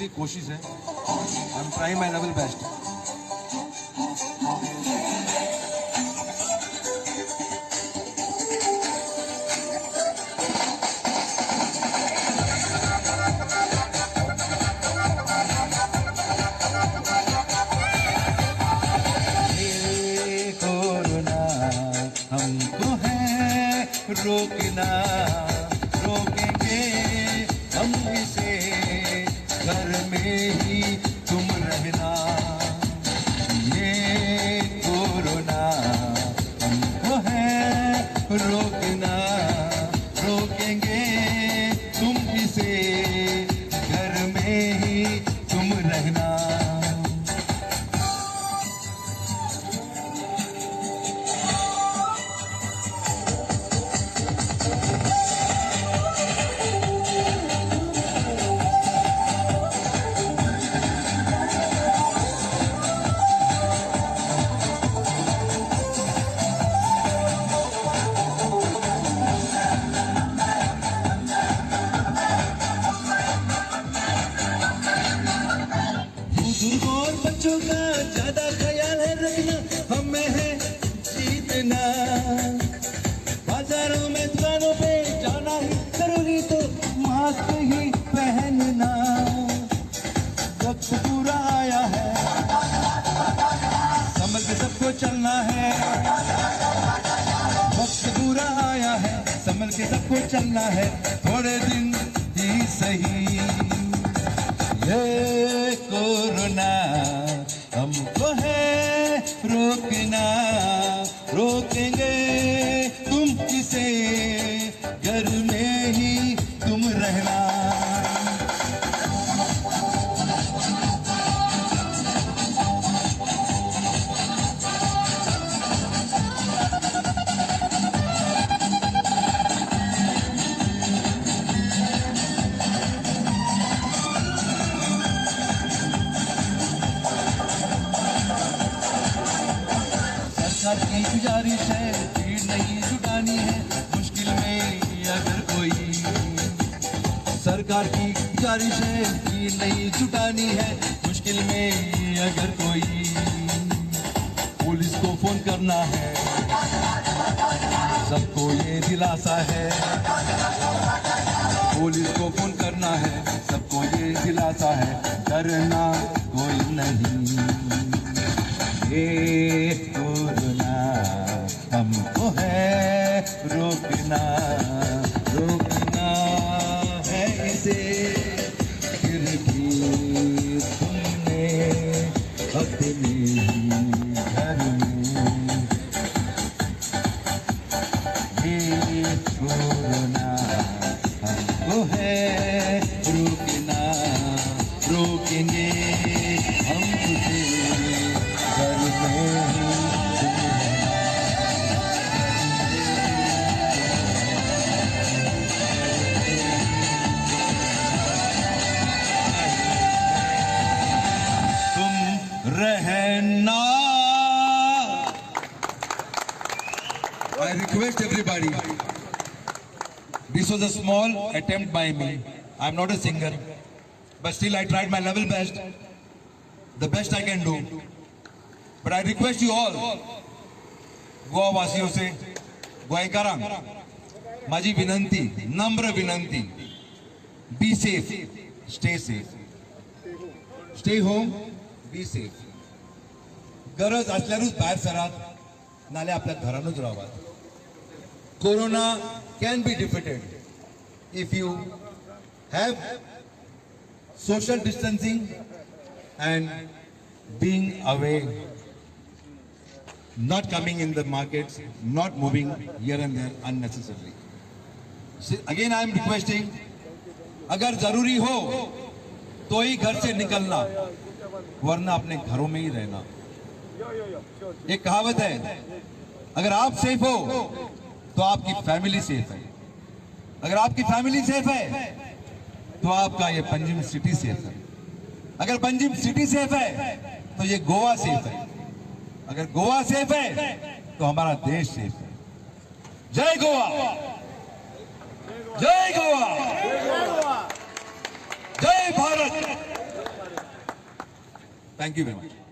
की कोशिश है। I am trying my level best. हमको है रोकना, रोकेंगे हम इसे, घर में ही तुम रहना। ये कोरोना हमको है रोकना, रोकेंगे तुम इसे, घर में ही तुम रहना। बुजुर्गों और बच्चों का ज्यादा ख्याल है रखना, हमें है जीतना। बाजारों में दुकानों पे जाना ही जरूरी तो मास्क ही पहनना। वक्त पूरा आया है, संभल के सबको चलना है। वक्त पूरा आया है, संभल के सबको चलना है। थोड़े दिन ही सही ये कोरोना हमको है रोकना, रोकेंगे तुम इसे, घर में ही तुम रहना। सरकार की गुजारिश है, भीड़ नहीं जुटानी है मुश्किल में अगर कोई। सरकार की गुजारिश है, भीड़ नहीं जुटानी है मुश्किल में अगर कोई। पुलिस को फोन करना है, सबको ये दिलासा है। पुलिस को फोन करना है, सबको ये दिलासा है। डरना कोई नहीं, ये कोरोना हमको है रोकना, रोकना है इसे, फिर भी तुमने अपने घर में ये कोरोना हमको है रोकना, रोकेंगे हम तुझे, घर में ही तुम रहना। I request everybody, this was a small attempt by me. I am not a singer, but still I tried my level best, the best I can do. But I request you all, Goa वासियों से, गोयकारांग, माझी विनंती, नम्र विनंती, be safe, stay safe, stay home, be safe. गरज असल्यानूच बाहेर सरात, नाले आपल्या घरानूच रावात. Corona can be defeated if you have social distancing and being away, not coming in the markets, not moving here and there unnecessarily. So again I am requesting, अगर जरूरी हो तो ही घर से निकलना, वरना अपने घरों में ही रहना. एक कहावत है, अगर आप सेफ हो तो आपकी फैमिली सेफ है, अगर आपकी फैमिली सेफ है तो आपका ये पंजिम सिटी सेफ है, अगर पंजिम सिटी सेफ है तो ये गोवा सेफ है, अगर गोवा सेफ है तो हमारा देश सेफ है. जय गोवा, जय गोवा, जय Bharat. Thank you very much.